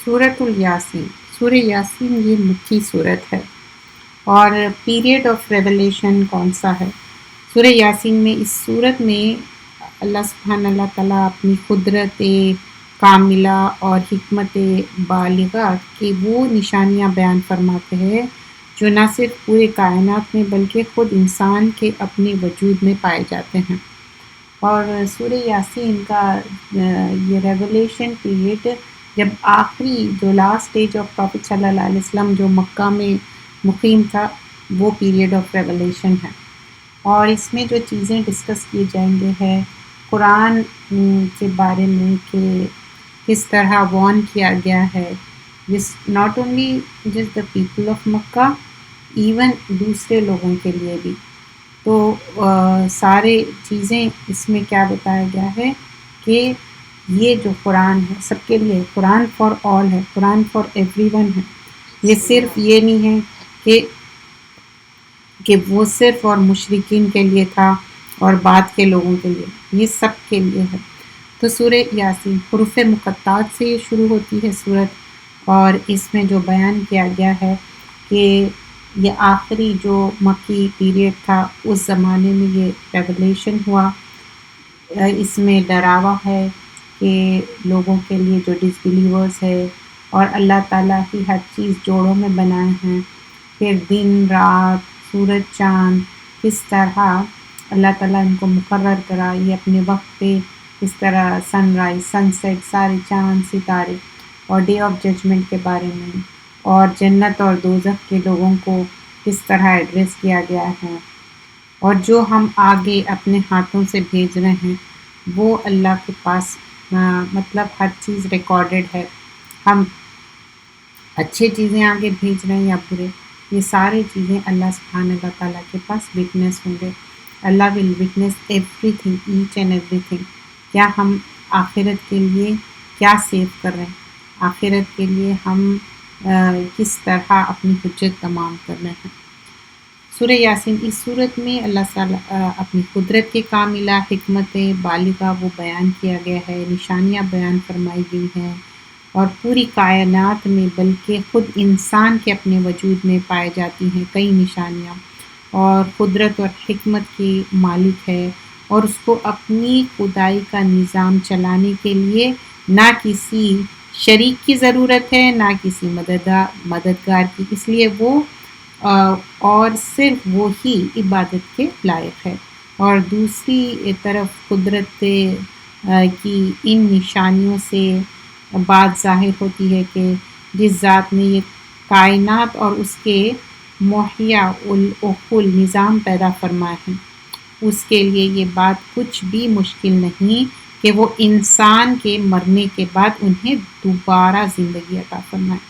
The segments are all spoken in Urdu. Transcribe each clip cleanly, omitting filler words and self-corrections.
سورۃ الیاسین، سورہ یاسین یہ مکی صورت ہے۔ اور پیریڈ آف ریولیشن کون سا ہے؟ سورہ یاسین میں، اس صورت میں اللہ سبحانہ اللہ تعالیٰ اپنی قدرت کاملہ اور حکمت بالغہ کی وہ نشانیاں بیان فرماتے ہیں جو نہ صرف پورے کائنات میں بلکہ خود انسان کے اپنے وجود میں پائے جاتے ہیں۔ اور سورہ یاسین کا یہ ریولیشن پیریڈ جب آخری جو لاسٹ اسٹیج آف پروفٹ صلی اللہ علیہ وسلم جو مکہ میں مقیم تھا، وہ پیریڈ آف ریولیشن ہے۔ اور اس میں جو چیزیں ڈسکس کیے جائیں گے ہے قرآن کے بارے میں کہ کس طرح وارن کیا گیا ہے، جس not only just the people of Mecca, even دوسرے لوگوں کے لیے بھی۔ تو سارے چیزیں اس میں کیا بتایا گیا ہے کہ یہ جو قرآن ہے سب کے لیے، قرآن فار آل ہے، قرآن فار ایوری ون ہے۔ یہ صرف یہ نہیں ہے کہ وہ صرف اور مشرکین کے لیے تھا اور بعد کے لوگوں کے لیے، یہ سب کے لیے ہے۔ تو سورہ یاسین حروف مقطعات سے یہ شروع ہوتی ہے سورت، اور اس میں جو بیان کیا گیا ہے کہ یہ آخری جو مکی پیریڈ تھا اس زمانے میں یہ ریولیشن ہوا۔ اس میں ڈراوا ہے کہ لوگوں کے لیے جو ڈس بلیورز ہے، اور اللہ تعالیٰ ہی ہر چیز جوڑوں میں بنائے ہیں، پھر دن رات سورج چاند کس طرح اللہ تعالیٰ ان کو مقرر کرا، یہ اپنے وقت پہ اس طرح سن رائز سن سیٹ سارے چاند ستارے، اور ڈے آف ججمنٹ کے بارے میں، اور جنت اور دوزخ کے لوگوں کو کس طرح ایڈریس کیا گیا ہے، اور جو ہم آگے اپنے ہاتھوں سے بھیج رہے ہیں وہ اللہ کے پاس مطلب ہر چیز ریکارڈڈ ہے، ہم اچھے چیزیں آگے بھیج رہے ہیں یا برے، یہ سارے چیزیں اللہ سبحانہ اللہ تعالیٰ کے پاس وٹنس ہوں گے۔ اللہ will witness everything, each and everything. کیا ہم آخرت کے لیے کیا سیو کر رہے ہیں، آخرت کے لیے ہم کس طرح اپنی حجت تمام کر رہے ہیں۔ سورہ یاسین، اس صورت میں اللہ تعالیٰ اپنی قدرت کے کاملہ حکمت بالغہ وہ بیان کیا گیا ہے، نشانیاں بیان فرمائی گئی ہیں، اور پوری کائنات میں بلکہ خود انسان کے اپنے وجود میں پائے جاتی ہیں کئی نشانیاں، اور قدرت اور حکمت کی مالک ہے، اور اس کو اپنی خدائی کا نظام چلانے کے لیے نہ کسی شریک کی ضرورت ہے، نہ کسی مددگار کی، اس لیے وہ اور صرف وہی عبادت کے لائق ہے۔ اور دوسری طرف قدرت کی ان نشانیوں سے بات ظاہر ہوتی ہے کہ جس ذات نے یہ کائنات اور اس کے مہیا العقول نظام پیدا فرمائے ہیں، اس کے لیے یہ بات کچھ بھی مشکل نہیں کہ وہ انسان کے مرنے کے بعد انہیں دوبارہ زندگی عطا فرمائے۔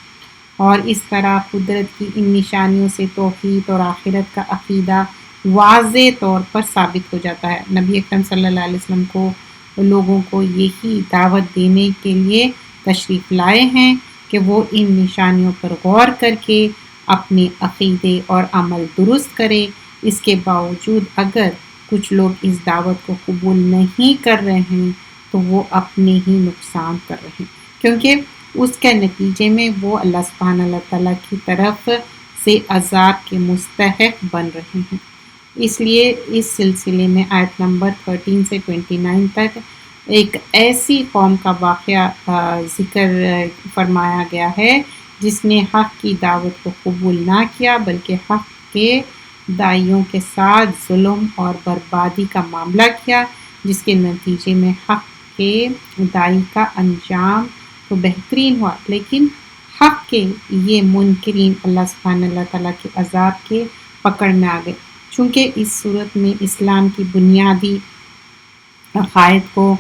اور اس طرح قدرت کی ان نشانیوں سے توحید اور آخرت کا عقیدہ واضح طور پر ثابت ہو جاتا ہے۔ نبی اکرم صلی اللہ علیہ وسلم کو لوگوں کو یہی دعوت دینے کے لیے تشریف لائے ہیں کہ وہ ان نشانیوں پر غور کر کے اپنے عقیدے اور عمل درست کرے۔ اس کے باوجود اگر کچھ لوگ اس دعوت کو قبول نہیں کر رہے ہیں تو وہ اپنے ہی نقصان کر رہے ہیں، کیونکہ اس کے نتیجے میں وہ اللہ سبحانہ اللہ تعالیٰ کی طرف سے عذاب کے مستحق بن رہے ہیں۔ اس لیے اس سلسلے میں آیت نمبر 13 سے 29 تک ایک ایسی قوم کا واقعہ ذکر فرمایا گیا ہے جس نے حق کی دعوت کو قبول نہ کیا بلکہ حق کے داعیوں کے ساتھ ظلم اور بربادی کا معاملہ کیا، جس کے نتیجے میں حق کے داعی کا انجام تو بہترین ہوا، لیکن حق کے یہ منکرین اللہ سبحانہ اللہ تعالیٰ کے عذاب کے پکڑ میں آ گئے۔ چونکہ اس صورت میں اسلام کی بنیادی عقائد کو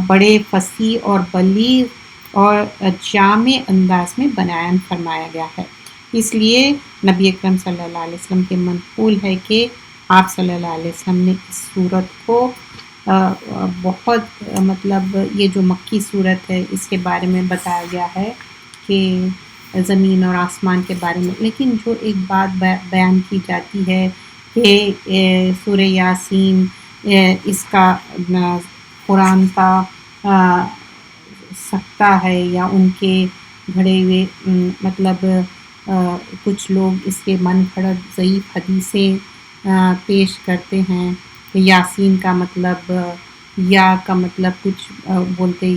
بڑے فصیح اور بلیغ اور جامع انداز میں بیان فرمایا گیا ہے، اس لیے نبی اکرم صلی اللہ علیہ وسلم کے منقول ہے کہ آپ صلی اللہ علیہ وسلم نے اس صورت کو بہت مطلب یہ جو مکی صورت ہے اس کے بارے میں بتایا گیا ہے کہ زمین اور آسمان کے بارے میں، لیکن جو ایک بات بیان کی جاتی ہے کہ سورہ یاسین اس کا قرآن کا سکتہ ہے یا ان کے گھڑے ہوئے مطلب کچھ لوگ اس کے من گھڑت ضعیف حدیثیں پیش کرتے ہیں کہ یاسین کا مطلب یا کا مطلب کچھ بولتے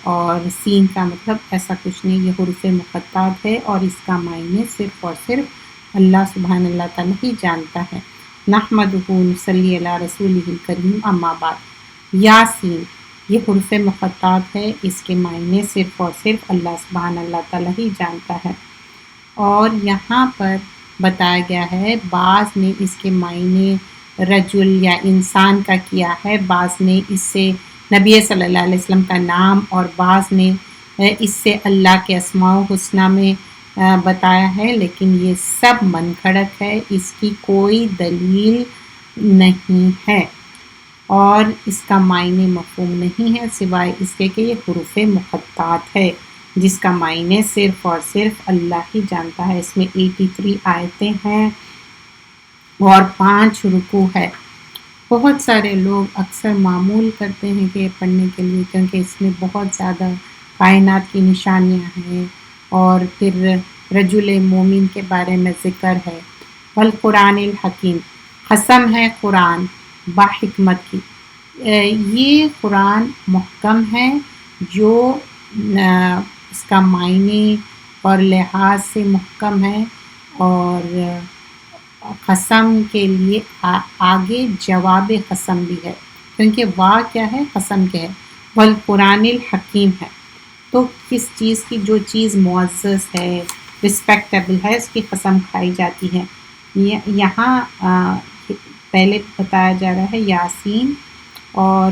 اور سین کا مطلب ایسا کچھ نہیں، یہ حروف مقطعات ہے اور اس کا معنی صرف اور صرف اللہ سبحانہ اللہ تعالیٰ ہی جانتا ہے۔ نحمدہ نصلی علی رسولہ الکریم، اما بعد۔ یاسین یہ حروف مقطعات ہے، اس کے معنی صرف اور صرف اللہ سبحانہ اللہ تعالیٰ ہی جانتا ہے۔ اور یہاں پر بتایا گیا ہے بعض نے اس کے معنی رجل یا انسان کا کیا ہے، بعض نے اس سے نبی صلی اللہ علیہ وسلم کا نام، اور بعض نے اس سے اللہ کے اسماء الحسنی میں بتایا ہے، لیکن یہ سب من گھڑت ہے، اس کی کوئی دلیل نہیں ہے اور اس کا معنی مفہوم نہیں ہے سوائے اس کے کہ یہ حروف مقطعات ہے جس کا معنی صرف اور صرف اللہ ہی جانتا ہے۔ اس میں 83 آیتیں ہیں اور 5 رکوع ہے۔ بہت سارے لوگ اکثر معمول کرتے ہیں کہ یہ پڑھنے کے لیے، کیونکہ اس میں بہت زیادہ کائنات کی نشانیاں ہیں اور پھر رجل مومن کے بارے میں ذکر ہے۔ والقرآن الحکیم، قسم ہے قرآن با حکمت کی، یہ قرآن محکم ہے جو اس کا معنی اور لحاظ سے محکم ہے، اور قسم کے لیے آگے جواب قسم بھی ہے، کیونکہ وا کیا ہے، قسم کے ہے، والقرآن الحکیم ہے، تو کس چیز کی، جو چیز معزز ہے، رسپیکٹیبل ہے، اس کی قسم کھائی جاتی ہے۔ یہاں پہلے بتایا جا رہا ہے یاسین، اور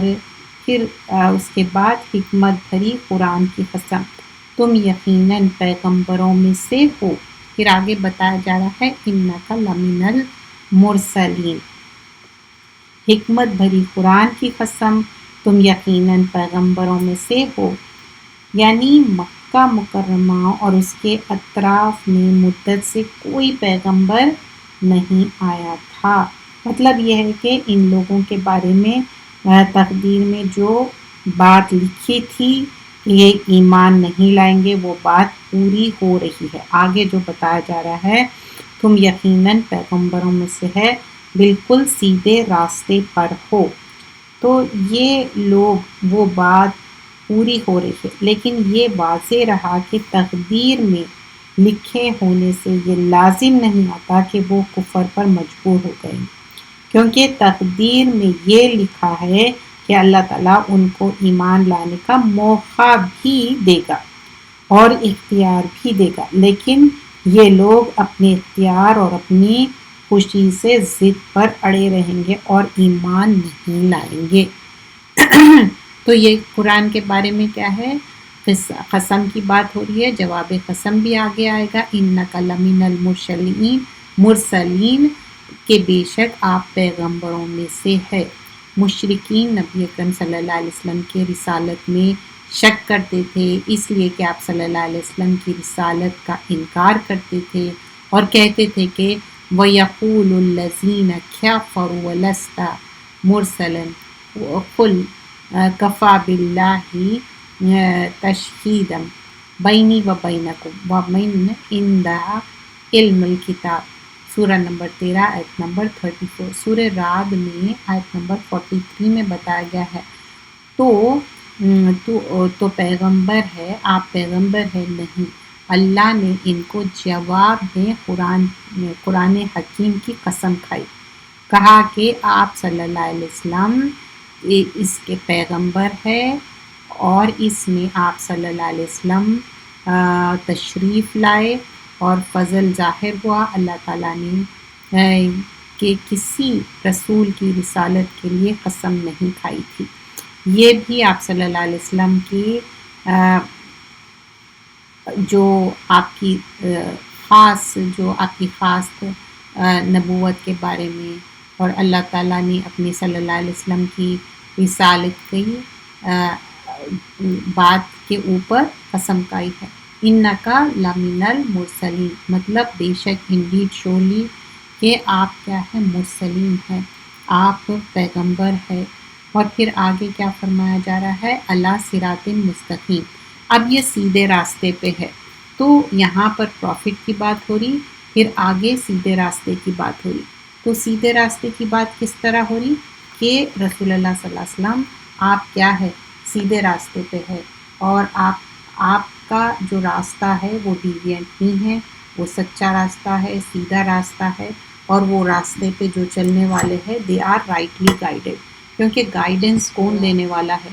پھر اس کے بعد حکمت بھری قرآن کی قسم، تم یقیناً پیغمبروں میں سے ہو۔ پھر آگے بتایا جا رہا ہے انک لمن المرسلین، حکمت بھری قرآن کی قسم، تم یقیناً پیغمبروں میں سے ہو، یعنی مکہ مکرمہ اور اس کے اطراف میں مدت سے کوئی پیغمبر نہیں آیا تھا۔ مطلب یہ ہے کہ ان لوگوں کے بارے میں تقدیر میں جو بات لکھی تھی کہ یہ ایمان نہیں لائیں گے، وہ بات پوری ہو رہی ہے۔ آگے جو بتایا جا رہا ہے تم یقیناً پیغمبروں میں سے ہے، بالکل سیدھے راستے پر ہو، تو یہ لوگ وہ بات پوری ہو رہی ہے، لیکن یہ واضح رہا کہ تقدیر میں لکھے ہونے سے یہ لازم نہیں آتا کہ وہ کفر پر مجبور ہو گئے، کیونکہ تقدیر میں یہ لکھا ہے کہ اللہ تعالیٰ ان کو ایمان لانے کا موقع بھی دے گا اور اختیار بھی دے گا، لیکن یہ لوگ اپنے اختیار اور اپنی خوشی سے ضد پر اڑے رہیں گے اور ایمان نہیں لائیں گے۔ تو یہ قرآن کے بارے میں کیا ہے، قسم کی بات ہو رہی ہے، جواب قسم بھی آگے آئے گا، انک لمن المرسلین، مرسلین کہ بے شک آپ پیغمبروں میں سے ہے۔ مشرکین نبی اکرم صلی اللہ علیہ وسلم کے رسالت میں شک کرتے تھے، اس لیے کہ آپ صلی اللہ علیہ وسلم کی رسالت کا انکار کرتے تھے اور کہتے تھے کہ وَيَقُولُ الَّذِينَ كَفَرُوا لَسْتَ مُرْسَلًا قُلْ كَفَى بِاللَّهِ تَشْهِيدًا بَيْنِي وَبَيْنَكُمْ وَمَنْ عِندَهُ عِلْمُ الْكِتَابِ، سورہ نمبر 13 آیت نمبر 34۔ سورہ رعد میں آیت نمبر 43 میں بتایا گیا ہے تو پیغمبر ہے، آپ پیغمبر ہے نہیں، اللہ نے ان کو جواب میں قرآن حکیم کی قسم کھائی، کہا کہ آپ صلی اللہ علیہ وسلم اس کے پیغمبر ہے اور اس میں آپ صلی اللہ علیہ وسلم تشریف لائے اور فضل ظاہر ہوا اللہ تعالیٰ نے کہ کسی رسول کی رسالت کے لیے قسم نہیں کھائی تھی۔ یہ بھی آپ صلی اللہ علیہ وسلم کی جو آپ کی خاص نبوت کے بارے میں، اور اللہ تعالیٰ نے اپنے صلی اللہ علیہ وسلم کی رسالت کی بات کے اوپر قسم کھائی ہے۔ انکا لمن المرسلین، مطلب بے شک انڈیڈ شولی کہ آپ کیا ہے، مرسلین ہیں، آپ پیغمبر ہے۔ اور پھر آگے کیا فرمایا جا رہا ہے، علی صراط مستقیم، اب یہ سیدھے راستے پہ ہے، تو یہاں پر پروفٹ کی بات ہو رہی، پھر آگے سیدھے راستے کی بات ہو رہی۔ تو سیدھے راستے کی بات کس طرح ہو رہی کہ رسول اللہ صلی اللہ علیہ وسلم آپ کیا ہے، سیدھے راستے پہ ہے، اور آپ کا جو راستہ ہے وہ ڈیوینٹ نہیں ہے، وہ سچا راستہ ہے، سیدھا راستہ ہے، اور وہ راستے پہ جو چلنے والے ہیں دے آر رائٹلی گائیڈڈ، کیونکہ گائیڈنس کون دینے والا ہے؟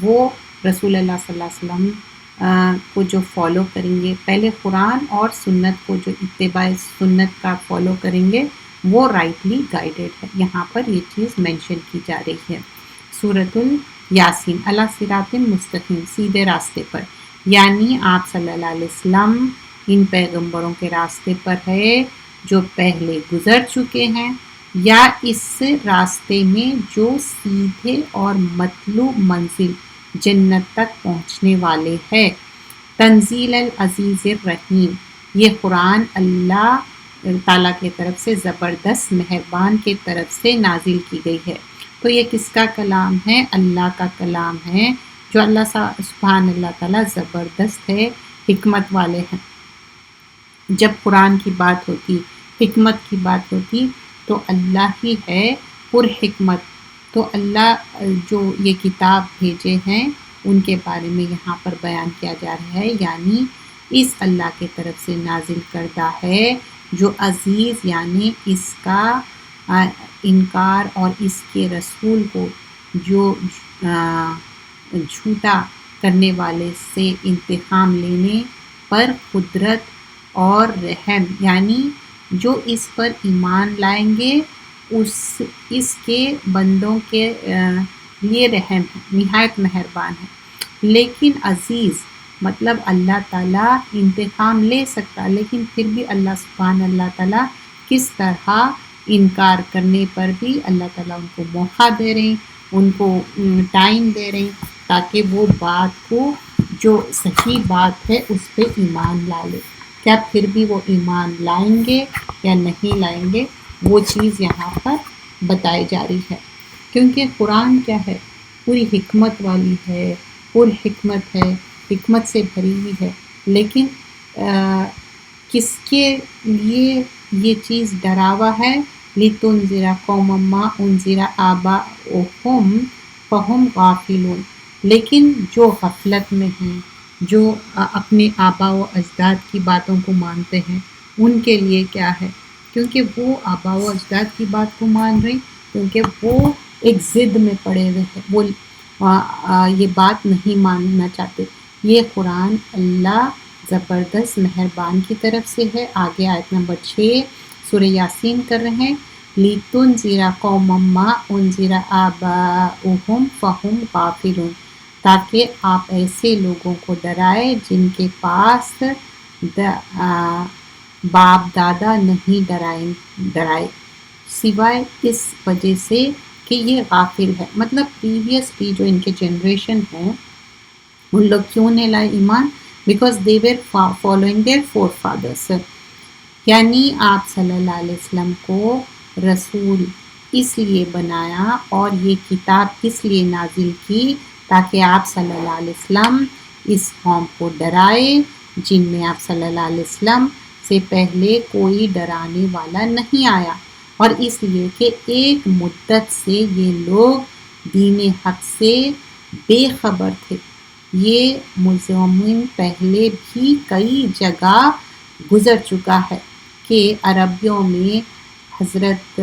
وہ رسول اللہ صلی اللہ علیہ وسلم کو جو فالو کریں گے، پہلے قرآن اور سنت کو جو اتباع سنت کا فالو کریں گے وہ رائٹلی گائیڈڈ ہے۔ یہاں پر یہ چیز مینشن کی جا رہی ہے۔ سورۃ الیاسین، علی صراط مستقیم، سیدھے راستے پر، یعنی آپ صلی اللہ علیہ وسلم ان پیغمبروں کے راستے پر ہے جو پہلے گزر چکے ہیں، یا اس راستے میں جو سیدھے اور مطلوب منزل جنت تک پہنچنے والے ہے۔ تنزیل العزیز الرحیم، یہ قرآن اللہ تعالیٰ کی طرف سے زبردست مہربان کی طرف سے نازل کی گئی ہے۔ تو یہ کس کا کلام ہے؟ اللہ کا کلام ہے، جو اللہ سبحان اللہ تعالیٰ زبردست ہے، حکمت والے ہیں۔ جب قرآن کی بات ہوتی، حکمت کی بات ہوتی، تو اللہ ہی ہے پر حکمت۔ تو اللہ جو یہ کتاب بھیجے ہیں ان کے بارے میں یہاں پر بیان کیا جا رہا ہے، یعنی اس اللہ کی طرف سے نازل کردہ ہے جو عزیز، یعنی اس کا انکار اور اس کے رسول کو جو جھوٹا کرنے والے سے انتقام لینے پر قدرت اور رحم، یعنی جو اس پر ایمان لائیں گے اس کے بندوں کے لیے رحم ہے، نہایت مہربان ہے۔ لیکن عزیز مطلب اللہ تعالیٰ انتقام لے سکتا، لیکن پھر بھی اللہ سبحان اللہ تعالیٰ کس طرح انکار کرنے پر بھی اللہ تعالیٰ ان کو موقع دے رہے ہیں، ان کو ٹائم دے رہے ہیں تاکہ وہ بات کو جو صحیح بات ہے اس پہ ایمان لا لے۔ کیا پھر بھی وہ ایمان لائیں گے یا نہیں لائیں گے، وہ چیز یہاں پر بتائی جا رہی ہے۔ کیونکہ قرآن کیا ہے، پوری حکمت والی ہے، پر حکمت ہے، حکمت سے بھری ہوئی ہے، لیکن کس کے لیے یہ چیز ڈراوا ہے؟ لِتُنذِرَ قَوْمًا مَّا أُنذِرَ آبَاؤُهُمْ فَهُمْ غَافِلُونَ، لیکن جو غفلت میں ہیں، جو اپنے آبا و اجداد کی باتوں کو مانتے ہیں، ان کے لیے کیا ہے؟ کیونکہ وہ آبا و اجداد کی بات کو مان رہے، کیونکہ وہ ایک ضد میں پڑے ہوئے ہیں، وہ یہ بات نہیں ماننا چاہتے۔ یہ قرآن اللہ زبردست مہربان کی طرف سے ہے۔ آگے آیت نمبر 6 سورہ یاسین کر رہے ہیں، لِتُنذِرَ قَوْمًا مَّا أُنذِرَ آبَاؤُهُمْ فَهُمْ غَافِلُونَ، تاکہ آپ ایسے لوگوں کو ڈرائے جن کے پاس باپ دادا نہیں ڈرائے، سوائے اس وجہ سے کہ یہ غافل ہے۔ مطلب پریویسلی جو ان کے جنریشن ہیں ان لوگ کیوں نہیں لائے ایمان؟ Because they were following their forefathers, یعنی آپ صلی اللہ علیہ وسلم کو رسول اس لیے بنایا اور یہ کتاب اس لیے نازل کی تاکہ آپ صلی اللہ علیہ وسلم اس قوم کو ڈرائے جن میں آپ صلی اللہ علیہ وسلم سے پہلے کوئی ڈرانے والا نہیں آیا، اور اس لیے کہ ایک مدت سے یہ لوگ دین حق سے بے خبر تھے۔ یہ مضمون پہلے بھی کئی جگہ گزر چکا ہے کہ عربیوں میں حضرت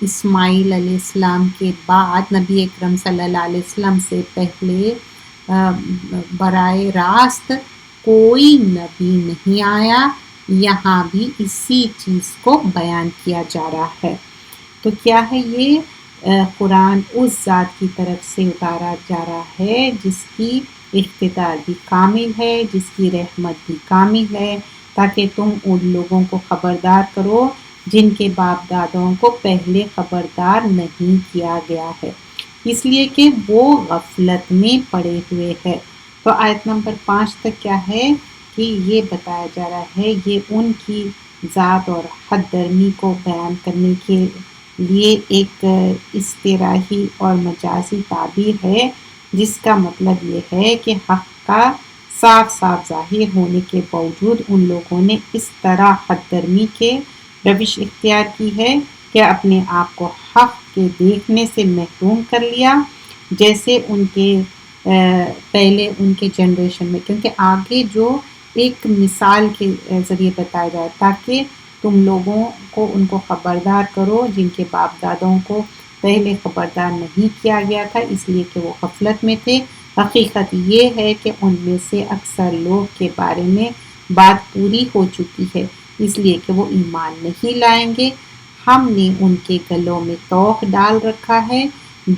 اسماعیل علیہ السلام کے بعد نبی اکرم صلی اللہ علیہ وسلم سے پہلے براہ راست کوئی نبی نہیں آیا۔ یہاں بھی اسی چیز کو بیان کیا جا رہا ہے۔ تو کیا ہے یہ قرآن اس ذات کی طرف سے اتارا جا رہا ہے جس کی اختیار بھی کامل ہے، جس کی رحمت بھی کامل ہے، تاکہ تم ان لوگوں کو خبردار کرو جن کے باپ داداؤں کو پہلے خبردار نہیں کیا گیا ہے، اس لیے کہ وہ غفلت میں پڑے ہوئے ہے۔ تو آیت نمبر 5 تک کیا ہے کہ یہ بتایا جا رہا ہے، یہ ان کی ذات اور حد درمی کو بیان کرنے کے لیے ایک اصطلاحی اور مجازی تعبیر ہے، جس کا مطلب یہ ہے کہ حق کا صاف صاف ظاہر ہونے کے باوجود ان لوگوں نے اس طرح حد درمی کے روش اختیار کی ہے کہ اپنے آپ کو حق کے دیکھنے سے محروم کر لیا، جیسے ان کے پہلے ان کے جنریشن میں، کیونکہ آگے جو ایک مثال کے ذریعے بتایا جائے تاکہ تم لوگوں کو ان کو خبردار کرو جن کے باپ دادوں کو پہلے خبردار نہیں کیا گیا تھا اس لیے کہ وہ غفلت میں تھے۔ حقیقت یہ ہے کہ ان میں سے اکثر لوگ کے بارے میں بات پوری ہو چکی ہے اس لیے کہ وہ ایمان نہیں لائیں گے۔ ہم نے ان کے گلوں میں طوق ڈال رکھا ہے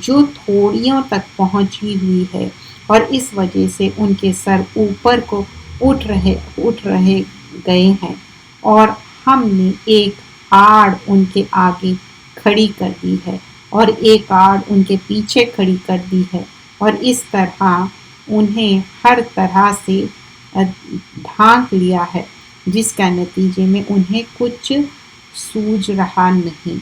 جو تھوڑیوں تک پہنچی ہوئی ہے، اور اس وجہ سے ان کے سر اوپر کو اٹھ رہے گئے ہیں، اور ہم نے ایک آڑ ان کے آگے کھڑی کر دی ہے اور ایک آڑ ان کے پیچھے کھڑی کر دی ہے، اور اس طرح انہیں ہر طرح سے ڈھانک لیا ہے جس کا نتیجے میں انہیں کچھ سوج رہا نہیں۔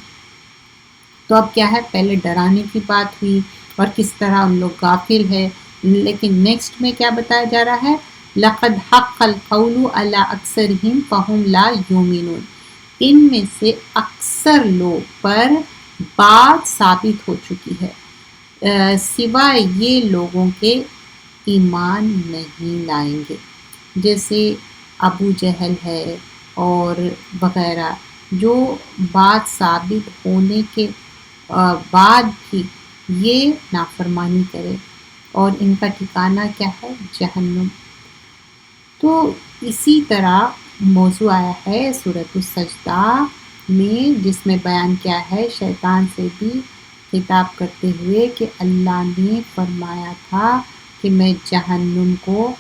تو اب کیا ہے، پہلے ڈرانے کی بات ہوئی اور کس طرح ان لوگ غافل ہے، لیکن نیکسٹ میں کیا بتایا جا رہا ہے، لَقَدْ حَقَّ الْقَوْلُ عَلَىٰ أَكْثَرِهِمْ فَهُمْ لَا يُؤْمِنُونَ، ان میں سے اکثر لوگ پر بات ثابت ہو چکی ہے سوائے یہ لوگوں کے ایمان نہیں لائیں گے، جیسے ابو جہل ہے اور وغیرہ، جو بات ثابت ہونے کے بعد بھی یہ نافرمانی کرے، اور ان کا ٹھکانہ کیا ہے، جہنم۔ تو اسی طرح موضوع آیا ہے سورۃ السجدہ میں، جس میں بیان کیا ہے شیطان سے بھی خطاب کرتے ہوئے کہ اللہ نے فرمایا تھا کہ میں جہنم کو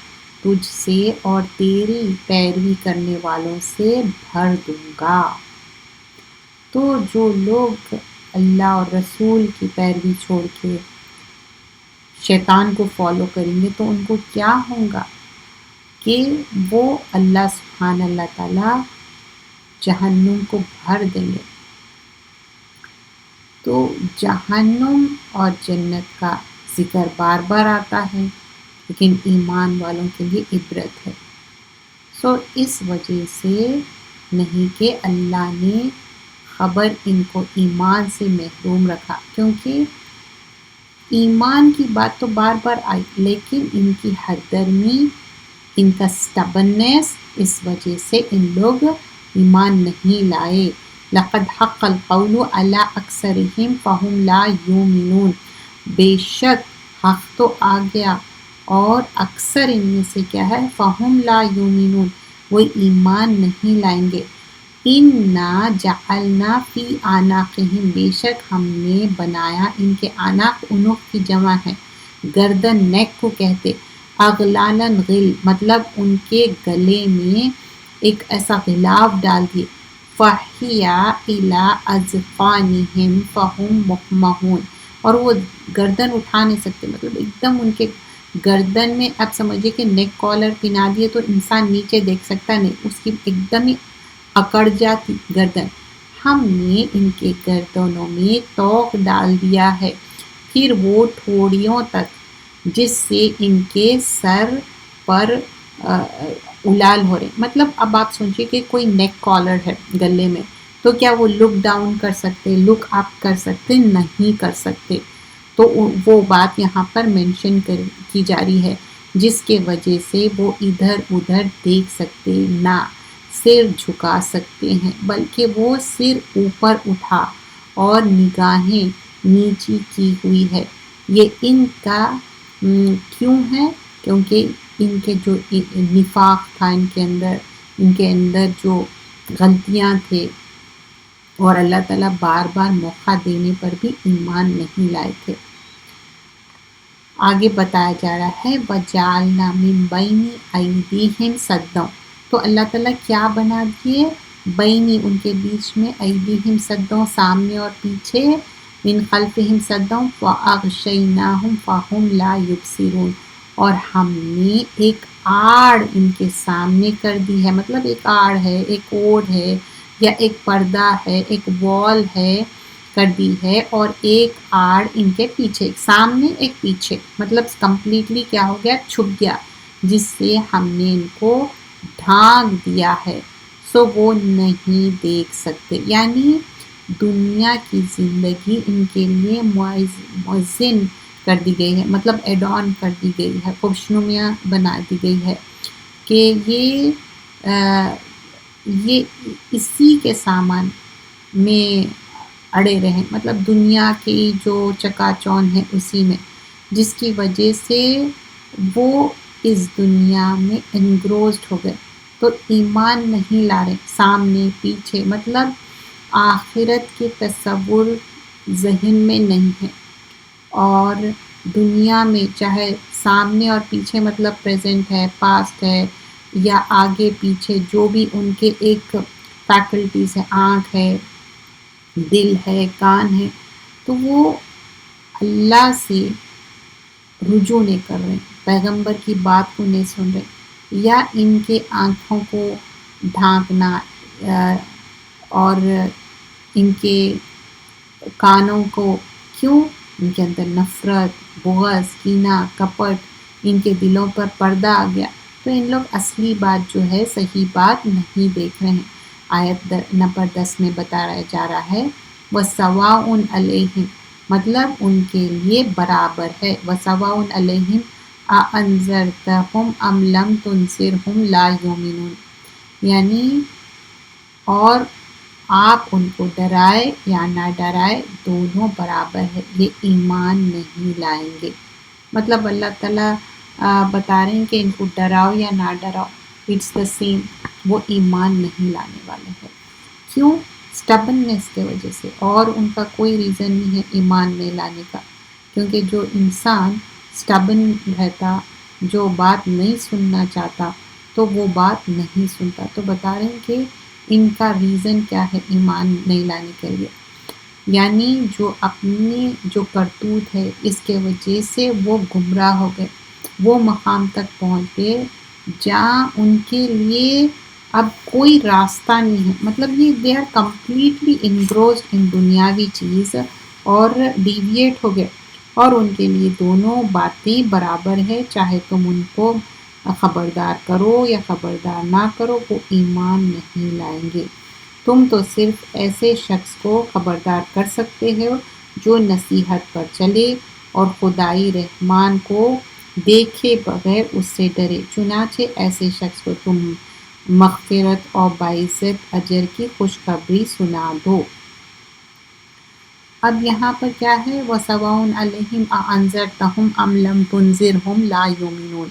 تجھ سے اور تیری پیروی کرنے والوں سے بھر دوں گا۔ تو جو لوگ اللہ اور رسول کی پیروی چھوڑ کے شیطان کو فالو کریں گے تو ان کو کیا ہوگا کہ وہ اللہ سبحانہ اللہ تعالیٰ جہنم کو بھر دیں گے۔ تو جہنم اور جنت کا ذکر بار بار آتا ہے لیکن ایمان والوں کے لیے عبرت ہے۔ اس وجہ سے نہیں کہ اللہ نے خبر ان کو ایمان سے محروم رکھا، کیونکہ ایمان کی بات تو بار بار آئی لیکن ان کی حد درمی، ان کا سٹبننس، اس وجہ سے ان لوگ ایمان نہیں لائے۔ لَقَدْ حَقَّ الْقَوْلُ عَلَىٰ أَكْثَرِهِمْ فَهُمْ لَا يُؤْمِنُونَ، بے شک حق تو آ گیا اور اکثر ان میں سے کیا ہے، فَهُمْ لَا يُؤْمِنُونَ، وہ ایمان نہیں لائیں گے۔ اِنَّا جَعَلْنَا فِي أَعْنَاقِهِمْ، بے شک ہم نے بنایا ان کے اعناق، عنق کی جمع ہے گردن، نیک کو کہتے، اغلالاً غل، مطلب ان کے گلے میں ایک ایسا غلاف ڈال دیے، فَهِيَ إِلَىٰ أَذْقَانِهِمْ فَهُمْ مُقْمَحُونَ، اور وہ گردن اٹھا نہیں سکتے، مطلب ایک دم ان کے گردن میں، اب سمجھے کہ نیک کالر پہنا دیے تو انسان نیچے دیکھ سکتا نہیں، اس کی ایک دم ہی اکڑ جاتی گردن۔ ہم نے ان کے گردنوں میں طوق ڈال دیا ہے، پھر وہ ٹھوڑیوں تک، جس سے ان کے سر پر اولال ہو رہے، مطلب اب آپ سوچیں کہ کوئی نیک کالر ہے گلے میں، تو کیا وہ لک ڈاؤن کر سکتے، لک اپ کر سکتے؟ نہیں کر سکتے۔ تو وہ بات یہاں پر مینشن کی جا رہی ہے جس کے وجہ سے وہ ادھر ادھر دیکھ سکتے نہ سر جھکا سکتے ہیں، بلکہ وہ سر اوپر اٹھا اور نگاہیں نیچی کی ہوئی ہے۔ یہ ان کا کیوں ہے؟ کیونکہ ان کے جو نفاق تھا ان کے اندر جو غلطیاں تھے، اور اللہ تعالیٰ بار بار موقع دینے پر بھی ایمان نہیں لائے تھے۔ آگے بتایا جا رہا ہے وَجَعَلْنَا مِن بَيْنِ أَيْدِيهِمْ سَدًّا، تو اللہ تعالیٰ کیا بنا دیے، بینی ان کے بیچ میں، ایدیہم سدوں سامنے اور پیچھے، من خلفہم سدوں فَأَغْشَيْنَاهُمْ فَهُمْ لَا يُبْصِرُونَ، اور ہم نے ایک آڑ ان کے سامنے کر دی ہے، مطلب ایک آڑ ہے، ایک اوڑ ہے یا ایک پردہ ہے، ایک وال ہے، کر دی ہے، اور ایک آڑ ان کے پیچھے، ایک سامنے ایک پیچھے، مطلب کمپلیٹلی کیا ہو گیا، چھپ گیا، جس سے ہم نے ان کو ڈھانک دیا ہے، سو وہ نہیں دیکھ سکتے. یعنی دنیا کی زندگی ان کے لیے مؤذن کر دی گئی ہے، مطلب ایڈ آن کر دی گئی ہے، خوشنمیاں بنا دی گئی ہے کہ یہ اسی کے سامان میں اڑے رہیں، مطلب دنیا کی جو چکا چون ہے اسی میں، جس کی وجہ سے وہ اس دنیا میں انگروزڈ ہو گئے، تو ایمان نہیں لا رہے، سامنے پیچھے، مطلب آخرت کے تصور ذہن میں نہیں ہے. اور دنیا میں چاہے سامنے اور پیچھے مطلب پریزنٹ ہے، پاسٹ ہے، یا آگے پیچھے جو بھی ان کے ایک فیکلٹیز ہے، آنکھ ہے، دل ہے، کان ہے، تو وہ اللہ سے رجوع نہیں کر رہے، پیغمبر کی بات کو نہیں سن رہے، یا ان کے آنکھوں کو ڈھانکنا اور ان کے کانوں کو، کیوں؟ ان کے اندر نفرت، بغض، کینہ، کپٹ، ان کے دلوں پر پردہ آ گیا، تو ان لوگ اصلی بات جو ہے، صحیح بات نہیں دیکھ رہے ہیں. آیت نمبر 10 میں بتایا جا رہا ہے وَسَوَاءٌ عَلَيْهِمْ، مطلب ان کے لیے برابر ہے. وَسَوَاءٌ عَلَيْهِمْ أَأَنذَرْتَهُمْ أَمْ لَمْ تُنذِرْهُمْ لَا يُؤْمِنُونَ، یعنی اور آپ ان کو ڈرائے یا نہ ڈرائے دونوں برابر ہے، یہ ایمان نہیں لائیں گے. مطلب اللہ تعالیٰ بتا رہے ہیں کہ ان کو ڈراؤ یا نہ ڈراؤ، اٹس دا سیم، وہ ایمان نہیں لانے والے ہیں. کیوں؟ سٹبننس کے وجہ سے، اور ان کا کوئی ریزن نہیں ہے ایمان نہیں لانے کا، کیونکہ جو انسان سٹبن رہتا، جو بات نہیں سننا چاہتا، تو وہ بات نہیں سنتا. تو بتا رہے ہیں کہ ان کا ریزن کیا ہے ایمان نہیں لانے کے لیے، یعنی جو اپنی جو کرتوت ہے اس کے وجہ سے وہ گمراہ ہو گئے، وہ مقام تک پہنچ گئے جہاں ان کے لیے اب کوئی راستہ نہیں ہے. مطلب یہ دے آر کمپلیٹلی انگروزڈ ان دنیاوی چیز اور ڈیویٹ ہو گئے، اور ان کے لیے دونوں باتیں برابر ہے، چاہے تم ان کو خبردار کرو یا خبردار نہ کرو، وہ ایمان نہیں لائیں گے. تم تو صرف ایسے شخص کو خبردار کر سکتے ہو جو نصیحت پر چلے اور خدائی رحمان کو دیکھے بغیر اس سے ڈرے، چنانچہ ایسے شخص کو تم مغفرت اور باعزت اجر کی خوشخبری سنا دو. اب یہاں پر کیا ہے وَسَوَاءٌ عَلَيْهِمْ أَأَنذَرْتَهُمْ أَمْ لَمْ تُنذِرْهُمْ لَا يُؤْمِنُونَ،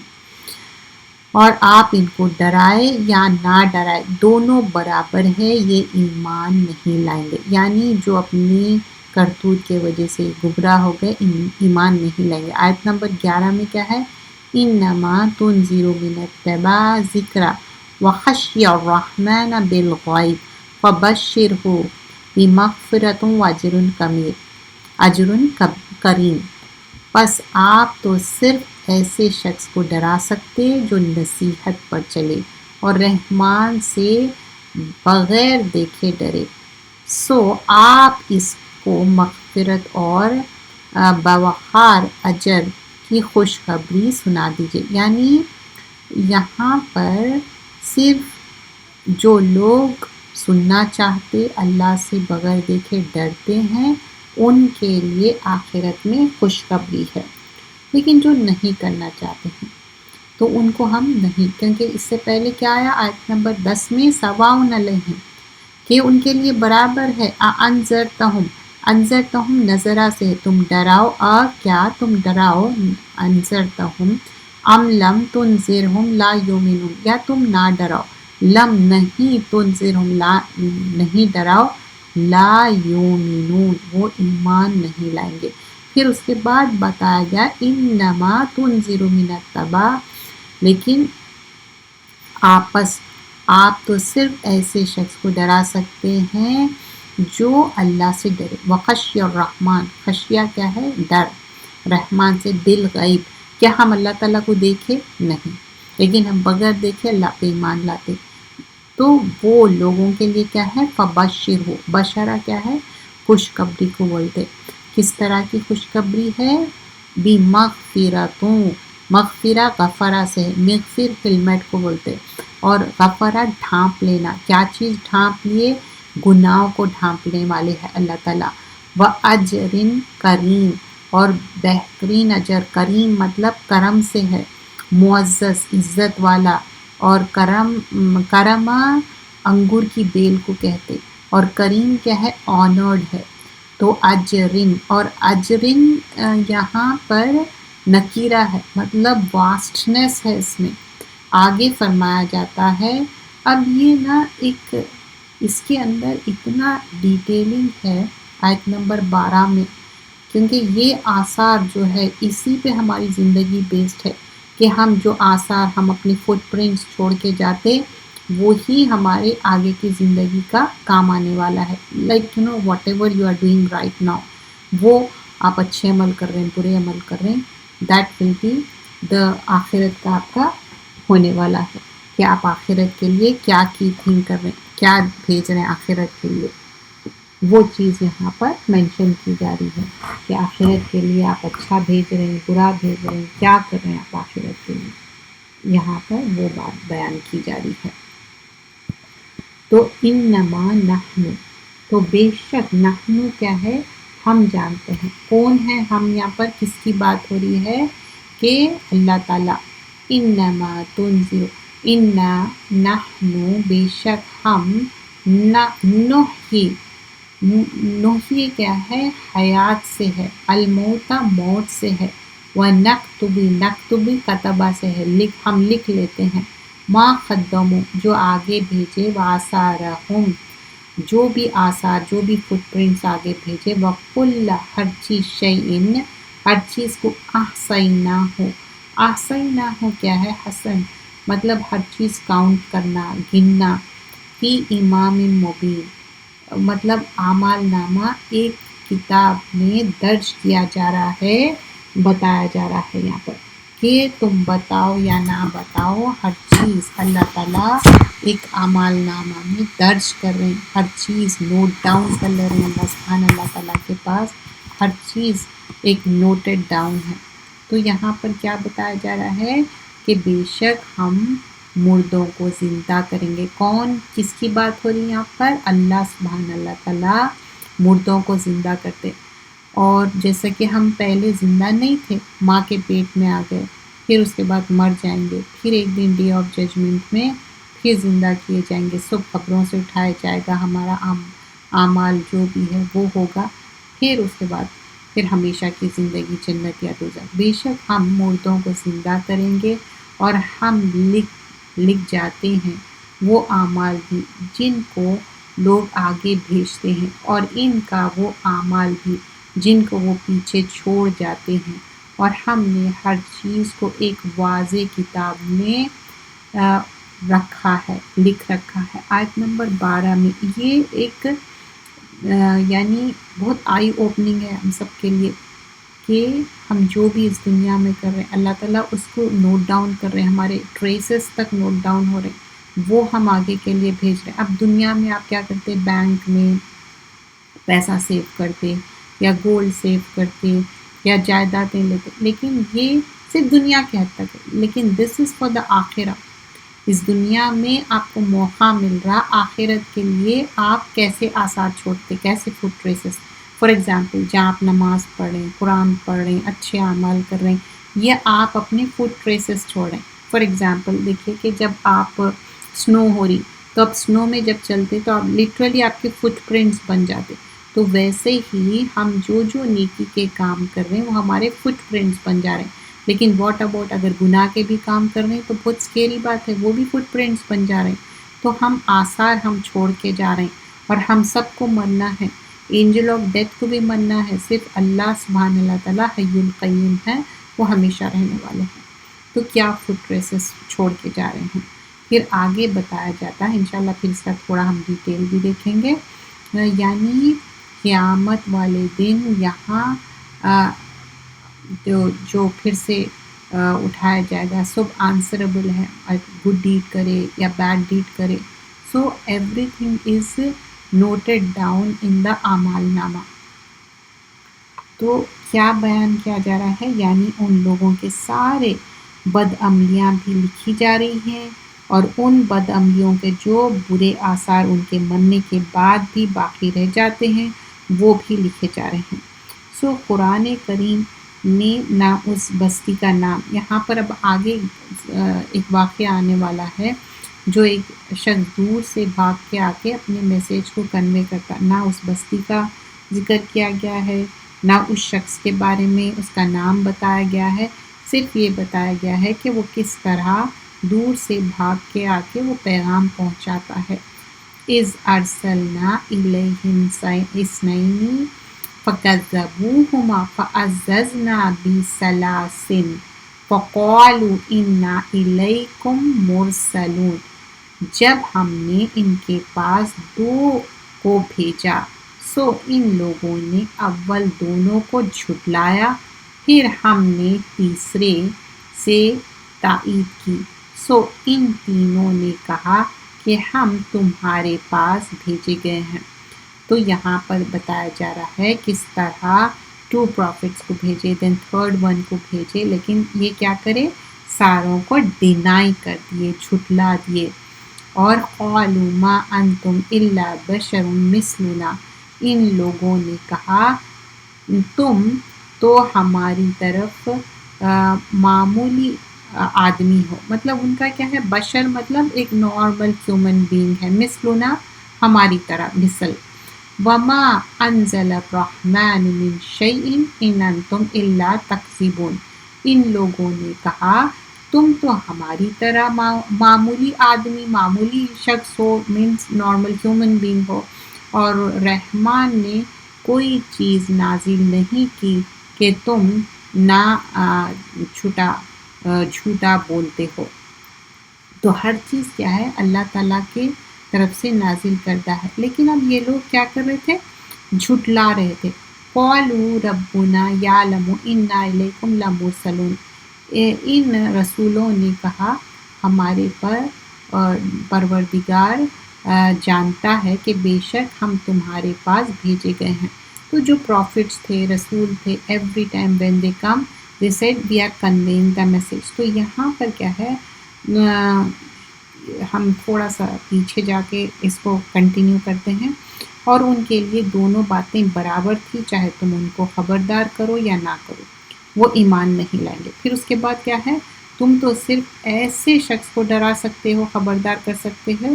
اور آپ ان کو ڈرائے یا نہ ڈرائے دونوں برابر ہے، یہ ایمان نہیں لائیں گے. یعنی جو اپنی کرتوت کے وجہ سے گمراہ ہو گئے، ایمان نہیں لائیں گے. آیت نمبر 11 میں کیا ہے إِنَّمَا تُنذِرُ مِنِ اتَّبَعَ الذِّکْرَ وَخَشِیَ الرَّحْمَنَ بِالْغَیْبِ فَبَشِّرْهُ بِمَغْفِرَةٍ وَأَجْرٍ کریم. پس آپ تو صرف ایسے شخص کو ڈرا سکتے جو نصیحت پر چلے اور رحمان سے بغیر دیکھے ڈرے، سو آپ اس کو مغفرت اور باوقار اجر کی خوشخبری سنا دیجیے. یعنی یہاں پر صرف جو لوگ سننا چاہتے، اللہ سے بغیر دیکھے ڈرتے ہیں، ان کے لیے آخرت میں خوشخبری ہے. لیکن جو نہیں کرنا چاہتے ہیں تو ان کو ہم نہیں، کیونکہ اس سے پہلے کیا آیا آیت نمبر 10 میں سواء علیہم، کہ ان کے لیے برابر ہے. انذرتہم، انذرتہم نظرہ سے تم ڈراؤ، کیا تم ڈراؤ، انذرتہم ام لم تنذرہم لا یؤمنون، یا تم نہ ڈراؤ، لم نہیں، تنذرہم لا نہیں ڈراؤ، لا یؤمنون وہ ایمان نہیں لائیں گے. پھر اس کے بعد بتایا گیا انما تنذر من اتبع، لیکن آپ تو صرف ایسے شخص کو ڈرا سکتے ہیں جو اللہ سے ڈرے. وخشی الرحمن، خشیہ کیا ہے؟ ڈر، رحمان سے بالغیب. کیا ہم اللہ تعالیٰ کو دیکھے؟ نہیں، لیکن ہم بغیر دیکھے اللہ پہ ایمان لاتے. تو وہ لوگوں کے لیے کیا ہے فبشر ہو، بشرہ کیا ہے؟ خوشخبری کو بولتے. کس طرح کی خوشخبری ہے؟ بِمَغْفِرَةٌ، مغفرہ غفرہ سے ہے، مغفر ہیلمٹ کو بولتے، اور غفرہ ڈھانپ لینا، کیا چیز ڈھانپ لیے؟ گناہوں کو ڈھانپنے والے ہے اللہ تعالیٰ۔ و اجرن کریم، اور بہترین اجر، کریم مطلب کرم سے ہے، معزز عزت والا، اور کرم انگور کی بیل کو کہتے، اور کریم کیا ہے؟ آنرڈ ہے۔ تو اجرن، اور اجرن یہاں پر نکیرہ ہے، مطلب واسٹنس ہے اس میں۔ آگے فرمایا جاتا ہے، اب یہ نا ایک اس کے اندر اتنا ڈیٹیلنگ ہے آیت نمبر 12 میں، کیونکہ یہ آثار جو ہے اسی پہ ہماری زندگی بیسڈ ہے، کہ ہم جو آثار ہم اپنی فٹ پرنٹس چھوڑ کے جاتے وہی ہمارے آگے کی زندگی کا کام آنے والا ہے۔ Like whatever you are doing right now, وہ آپ اچھے عمل کر رہے ہیں، برے عمل کر رہے ہیں، دیٹ ول بی دا آخرت کا آپ کا ہونے والا ہے، کہ آپ آخرت کے لیے کیا کی تھنک کر رہے ہیں، کیا بھیج رہے ہیں آخرت کے لیے۔ وہ چیز یہاں پر مینشن کی جا رہی ہے کہ آخرت کے لیے آپ اچھا بھیج رہے ہیں، برا بھیج رہے ہیں، کیا کر رہے ہیں آپ آخرت کے لیے، یہاں پر وہ بات بیان کی جا رہی ہے۔ تو انما نحن، تو بے شک نحن کیا ہے؟ ہم جانتے ہیں، کون ہے ہم؟ یہاں پر کس کی بات ہو رہی ہے؟ کہ اللہ تعالیٰ، انما تنذر، انا نحن، بے شک ہم، نحیی، نحیی کیا ہے؟ حیات سے ہے، الموت موت سے ہے، ونکتب، نکتب کتبہ سے ہے، ہم لکھ لیتے ہیں، ما قدموا جو آگے بھیجے، وآثارہم جو بھی آثار، جو بھی فٹ پرنٹس آگے بھیجے، وکل ہر چیز، شیئن ہر چیز کو، احصیناہ، احصیناہ کیا ہے؟ حسن، مطلب ہر چیز کاؤنٹ کرنا، گننا، فی امام مبین، مطلب اعمال نامہ ایک کتاب میں درج کیا جا رہا ہے، بتایا جا رہا ہے یہاں پر، کہ تم بتاؤ یا نہ بتاؤ، ہر چیز اللہ تعالیٰ ایک اعمال نامہ میں درج کر رہے ہیں، ہر چیز نوٹ ڈاؤن کر لے رہے ہیں، اللہ سبحانہ اللہ تعالیٰ کے پاس ہر چیز ایک نوٹڈ ڈاؤن ہے۔ تو یہاں پر کیا بتایا جا رہا ہے؟ کہ بے شک ہم مردوں کو زندہ کریں گے۔ کون، کس کی بات ہو رہی ہے یہاں پر؟ اللہ سبحانہ اللہ تعالیٰ مردوں کو زندہ کرتے، اور جیسا کہ ہم پہلے زندہ نہیں تھے، ماں کے پیٹ میں آ گئے، پھر اس کے بعد مر جائیں گے، پھر ایک دن ڈے آف ججمنٹ میں پھر زندہ کیے جائیں گے، سب قبروں سے اٹھایا جائے گا، ہمارا اعمال جو بھی ہے وہ ہوگا، پھر اس کے بعد پھر ہمیشہ کی زندگی جنت یا دوزخ۔ بے شک ہم مردوں کو زندہ کریں گے، اور ہم لکھ جاتے ہیں وہ اعمال بھی جن کو لوگ آگے بھیجتے ہیں، اور ان کا وہ اعمال بھی جن کو وہ پیچھے چھوڑ جاتے ہیں، اور ہم نے ہر چیز کو ایک واضح کتاب میں رکھا ہے، لکھ رکھا ہے۔ آیت نمبر 12 میں یہ ایک یعنی بہت آئی اوپننگ ہے ہم سب کے لیے، کہ ہم جو بھی اس دنیا میں کر رہے ہیں اللہ تعالیٰ اس کو نوٹ ڈاؤن کر رہے ہیں، ہمارے ٹریسز تک نوٹ ڈاؤن ہو رہے ہیں، وہ ہم آگے کے لیے بھیج رہے ہیں۔ اب دنیا میں آپ کیا کرتے؟ بینک میں پیسہ سیو کرتے، یا گولڈ سیو کرتے، یا جائیدادیں لیتے، لیکن یہ صرف دنیا کے حد تک ہے، لیکن دس از فار دا آخرہ۔ اس دنیا میں آپ کو موقع مل رہا، آخرت کے لیے آپ کیسے آثار چھوڑتے، کیسے فٹ ٹریسز، فار ایگزامپل جہاں آپ نماز پڑھ رہے ہیں، قرآن پڑھ رہے ہیں، اچھے اعمال کر رہے ہیں، یہ آپ اپنے فٹ ٹریسز چھوڑ رہے ہیں۔ فار ایگزامپل دیکھیے کہ جب آپ سنو ہو رہی، تو آپ سنو میں جب چلتے تو آپ لٹرلی آپ کے فٹ پرنٹس بن جاتے، تو ویسے ہی ہم جو نیکی کے کام کر رہے ہیں وہ ہمارے فٹ پرنٹس بن جا رہے ہیں۔ لیکن واٹ اباؤٹ اگر گناہ کے بھی کام کر رہے ہیں تو بہت اسکیری بات ہے، وہ بھی فٹ پرنٹس بن جا رہے ہیں۔ تو ہم آثار ہم چھوڑ کے جا رہے ہیں، اور ہم سب کو مرنا ہے، اینجل آف ڈیتھ کو بھی مرنا ہے، صرف اللہ سبحانہ اللہ تعالیٰ حی القیوم ہے، وہ ہمیشہ رہنے والے ہیں۔ تو کیا فٹ ٹریسز چھوڑ کے جا رہے ہیں؟ پھر آگے بتایا جاتا ہے، انشاءاللہ پھر اس کا تھوڑا ہم ڈیٹیل بھی دیکھیں گے، یعنی قیامت والے دن یہاں جو پھر سے اٹھایا جائے گا، سب آنسربل ہے، گڈ ڈیڈ کرے یا بیڈ ڈیڈ کرے، so everything is noted down in the اعمال نامہ۔ تو کیا بیان کیا جا رہا ہے؟ یعنی ان لوگوں کے سارے بد عملیاں بھی لکھی جا رہی ہیں اور ان بد عملیوں کے جو برے آثار ان کے مرنے کے بعد بھی باقی رہ جاتے ہیں وہ بھی لکھے جا رہے ہیں۔ قرآن کریم نے نہ اس بستی کا نام، یہاں پر اب آگے ایک واقعہ آنے والا ہے جو ایک شخص دور سے بھاگ کے آ کے اپنے میسیج کو کنوے کرتا، نہ اس بستی کا ذکر کیا گیا ہے، نہ اس شخص کے بارے میں اس کا نام بتایا گیا ہے، صرف یہ بتایا گیا ہے کہ وہ کس طرح دور سے بھاگ کے آ کے وہ پیغام پہنچاتا ہے۔ اِذْ أَرْسَلْنَا إِلَيْهِمْ اثْنَيْنِ فَكَذَّبُوهُمَا فَعَزَّزْنَا بِثَلَاثٍ فَقَالُوا إِنَّا إِلَيْكُمْ مُرْسَلُونَ، جب ہم نے ان کے پاس دو کو بھیجا سو ان لوگوں نے اول دونوں کو جھٹلایا، پھر ہم نے تیسرے سے تائید کی، سو ان تینوں نے کہا کہ ہم تمہارے پاس بھیجے گئے ہیں۔ تو یہاں پر بتایا جا رہا ہے کس طرح 2 پروفٹس کو بھیجے، دین تھرڈ ون کو بھیجے، لیکن یہ کیا کرے، ساروں کو ڈینائی کر دیے، جھٹلا دیے۔ اور قالوا ما انتم الا بشر مثلنا، ان لوگوں نے کہا تم تو ہماری طرف معمولی آدمی ہو، مطلب ان کا کیا ہے، بشر مطلب ایک نارمل ہیومن بینگ ہے، مثلنا ہماری طرح، مثل۔ وما انزل الرحمن من شیء ان انتم الا تکذبون، ان لوگوں نے کہا تم تو ہماری طرح معمولی آدمی، معمولی شخص ہو، مینس نارمل ہیومن بینگ ہو، اور رحمان نے کوئی چیز نازل نہیں کی کہ تم نہ جھوٹا بولتے ہو۔ تو ہر چیز کیا ہے، اللہ تعالیٰ کے طرف سے نازل کردہ ہے، لیکن اب یہ لوگ کیا کر رہے تھے، جھٹلا رہے تھے۔ قالوا ربنا یعلم انا الیکم لمرسلون، ان رسولوں نے کہا ہمارے پر پروردگار جانتا ہے کہ بے شک ہم تمہارے پاس بھیجے گئے ہیں۔ تو جو پروفٹس تھے، رسول تھے، every time when they come they said we are conveying the message. تو یہاں پر کیا ہے، ہم تھوڑا سا پیچھے جا کے اس کو کنٹینیو کرتے ہیں، اور ان کے لیے دونوں باتیں برابر تھی، چاہے تم ان کو خبردار کرو یا نہ کرو، وہ ایمان نہیں لائیں گے۔ پھر اس کے بعد کیا ہے، تم تو صرف ایسے شخص کو ڈرا سکتے ہو، خبردار کر سکتے ہو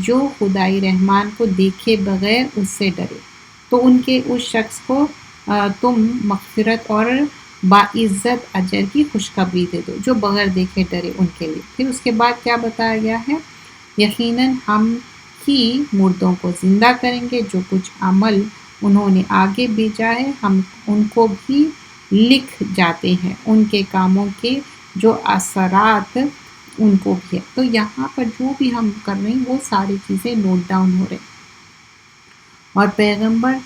جو خدائی رحمان کو دیکھے بغیر اس سے ڈرے، تو ان کے اس شخص کو تم مغفرت اور باعزت اجر کی خوشخبری دے دو جو بغیر دیکھے ڈرے ان کے لیے۔ پھر اس کے بعد کیا بتایا گیا ہے، یقیناً ہم ہی مردوں کو زندہ کریں گے، جو کچھ عمل انہوں نے آگے بھیجا ہے ہم ان کو بھی لکھ جاتے ہیں، ان کے کاموں کے جو اثرات ان کو بھی ہے۔ تو یہاں پر جو بھی ہم کر رہے ہیں وہ ساری چیزیں نوٹ ڈاؤن ہو رہے ہیں۔ اور پیغمبر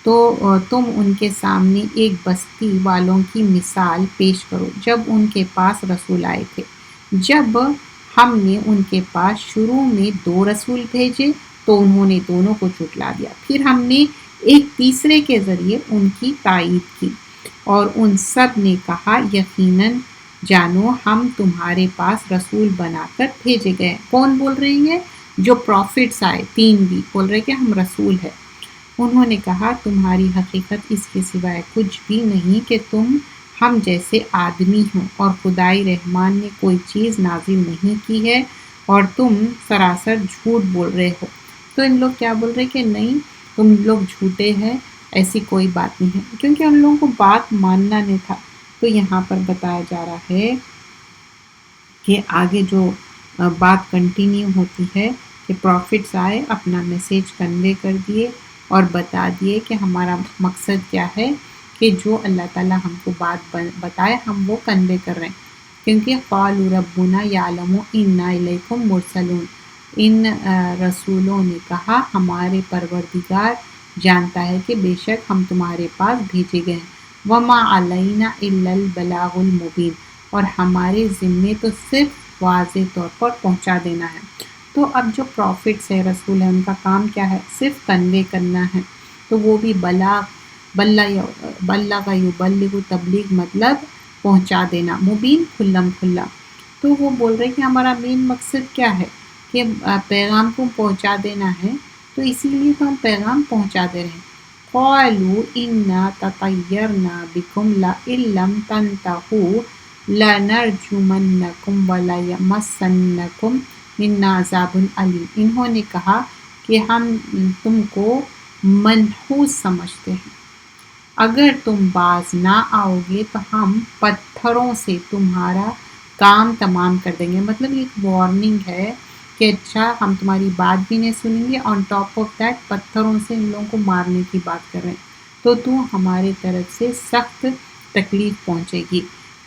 تو تم ان کے سامنے ایک بستی والوں کی مثال پیش کرو جب ان کے پاس رسول آئے تھے، جب ہم نے ان کے پاس شروع میں 2 رسول بھیجے تو انہوں نے دونوں کو جھٹلا دیا، پھر ہم نے ایک تیسرے کے ذریعے ان کی تائید کی، اور ان سب نے کہا یقیناً جانو ہم تمہارے پاس رسول بنا کر بھیجے گئے۔ کون بول رہے ہیں، جو پروفٹس آئے 3 بھی بول رہے کہ ہم رسول ہیں۔ انہوں نے کہا تمہاری حقیقت اس کے سوائے کچھ بھی نہیں کہ تم ہم جیسے آدمی ہوں، اور خدائی رحمان نے کوئی چیز نازل نہیں کی ہے اور تم سراسر جھوٹ بول رہے ہو۔ تو ان لوگ کیا بول رہے کہ نہیں تم لوگ جھوٹے ہیں، ایسی کوئی بات نہیں ہے، کیونکہ ان لوگوں کو بات ماننا نہیں تھا۔ تو یہاں پر بتایا جا رہا ہے کہ آگے جو بات کنٹینیو ہوتی ہے کہ پروفٹس آئے، اپنا میسیج کنوے کر دیے اور بتا دیے کہ ہمارا مقصد کیا ہے، کہ جو اللہ تعالیٰ ہم کو بات بتائے ہم وہ کنوے کر رہے ہیں، کیونکہ قالوا ربنا یعلم انا الیکم مرسلون، ان رسولوں نے کہا ہمارے پروردگار جانتا ہے کہ بے شک ہم تمہارے پاس بھیجے گئے ہیں، وما علینا الا البلاغ المبین، اور ہمارے ذمے تو صرف واضح طور پر پہنچا دینا ہے۔ تو اب جو پروفٹس ہے، رسول ہے، ان کا کام کیا ہے، صرف کنوے کرنا ہے، تو وہ بھی بلغ یبلغ، تبلیغ مطلب پہنچا دینا، مبین کھلم کھلا۔ تو وہ بول رہے کہ ہمارا مین مقصد کیا ہے کہ پیغام کو پہنچا دینا ہے، تو اسی لیے تو ہم پیغام پہنچا دے رہے ہیں۔ قالوا انا تطیرنا بکم لئن لم تنتہوا لنرجمنکم ولیمسنکم منا عذاب علیم۔ انہوں نے کہا کہ ہم تم کو منحوس سمجھتے ہیں، اگر تم باز نہ آؤ گے تو ہم پتھروں سے تمہارا کام تمام کر دیں گے۔ مطلب ایک وارننگ ہے کہ اچھا ہم تمہاری بات بھی نہیں سنیں گے، آن ٹاپ آف دیٹ پتھروں سے ان لوگوں کو مارنے کی بات کر رہے ہیں، تو ہمارے طرف سے سخت تکلیف پہنچے گی۔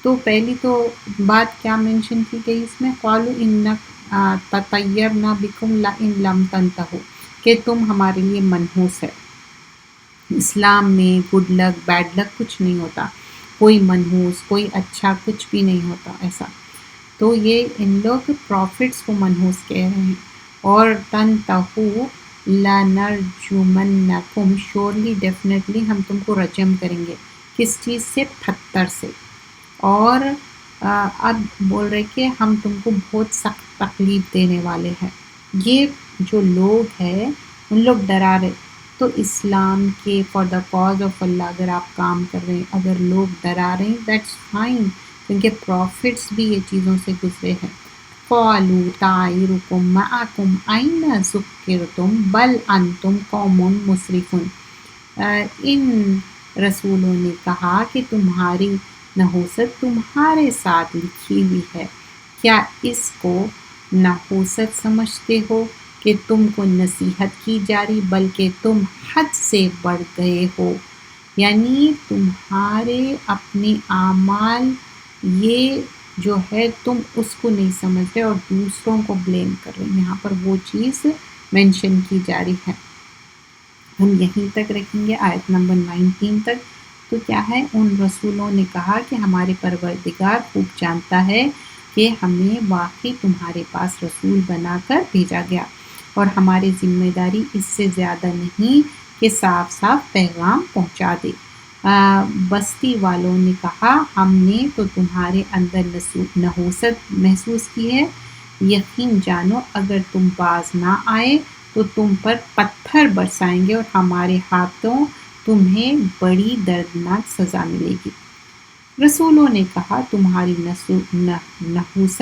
تو پہلی تو بات کیا مینشن کی گئی اس میں، قالوا ان تطیرنا بکم لئن لم تنتہوا، کہ تم ہمارے لیے منحوس ہے۔ اسلام میں گڈ لک بیڈ لک کچھ نہیں ہوتا، کوئی منحوس کوئی اچھا کچھ بھی نہیں ہوتا ایسا۔ تو یہ ان لوگ پروفٹس کو منحوس کہہ رہے ہیں۔ اور تنتہو لنرجمنکم، شورلی ڈیفینیٹلی ہم تم کو رجم کریں گے، کس چیز سے؟ پتھر سے۔ اور اب بول رہے کہ ہم تم کو بہت سخت تکلیف دینے والے ہیں۔ یہ جو لوگ ہیں ان لوگ ڈرا رہے، تو اسلام کے فار دا کاز آف اللہ اگر آپ کام کر رہے ہیں، اگر لوگ ڈرا رہے ہیں دیٹس فائن، کیونکہ پروفٹس بھی یہ چیزوں سے گزرے ہیں۔ قالوا طائرکم معکم این ذکرتم بل انتم قوم مسرفون۔ ان رسولوں نے کہا کہ تمہاری نحوست تمہارے ساتھ لکھی ہوئی ہے، کیا اس کو نحوست سمجھتے ہو کہ تم کو نصیحت کی جا رہی، بلکہ تم حد سے بڑھ گئے ہو، یعنی تمہارے اپنے اعمال یہ جو ہے تم اس کو نہیں سمجھ رہے اور دوسروں کو بلیم کر رہے ہیں۔ یہاں پر وہ چیز مینشن کی جا رہی ہے۔ ہم یہیں تک رکھیں گے آیت نمبر 19 تک۔ تو کیا ہے، ان رسولوں نے کہا کہ ہمارے پروردگار خوب جانتا ہے کہ ہمیں واقعی تمہارے پاس رسول بنا کر بھیجا گیا، اور ہماری ذمہ داری اس سے زیادہ نہیں کہ صاف صاف پیغام پہنچا دے۔ بستی والوں نے کہا ہم نے تو تمہارے اندر نحوست محسوس کی ہے، یقین جانو اگر تم باز نہ آئے تو تم پر پتھر برسائیں گے اور ہمارے ہاتھوں تمہیں بڑی دردناک سزا ملے گی۔ رسولوں نے کہا تمہاری نحوست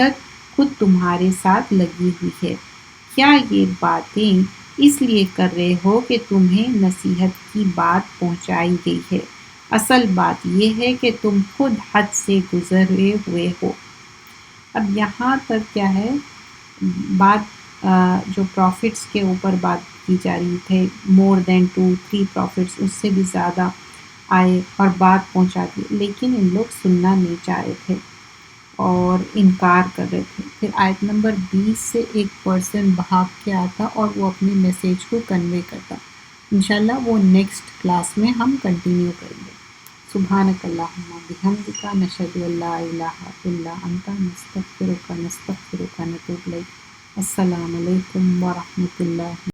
خود تمہارے ساتھ لگی ہوئی ہے، کیا یہ باتیں اس لیے کر رہے ہو کہ تمہیں نصیحت کی بات پہنچائی گئی ہے؟ اصل بات یہ ہے کہ تم خود حد سے گزرے ہوئے ہو۔ اب یہاں تک کیا ہے بات جو پروفٹس کے اوپر بات کی جا رہی تھے، مور دین 2-3 پروفٹس، اس سے بھی زیادہ آئے اور بات پہنچا دی، لیکن ان لوگ سننا نہیں چاہ رہے تھے اور انکار کر رہے تھے۔ پھر آیت نمبر 20 سے ایک پرسن بھاگ کے آتا اور وہ اپنی میسیج کو کنوے کرتا۔ انشاءاللہ وہ نیکسٹ کلاس میں ہم کنٹینیو کریں گے۔ سبحانک اللہم بحمدک، نشہد ان لا الہ الا انت، نستغفرک ونتوب الیک۔ السلام علیکم ورحمۃ اللہ۔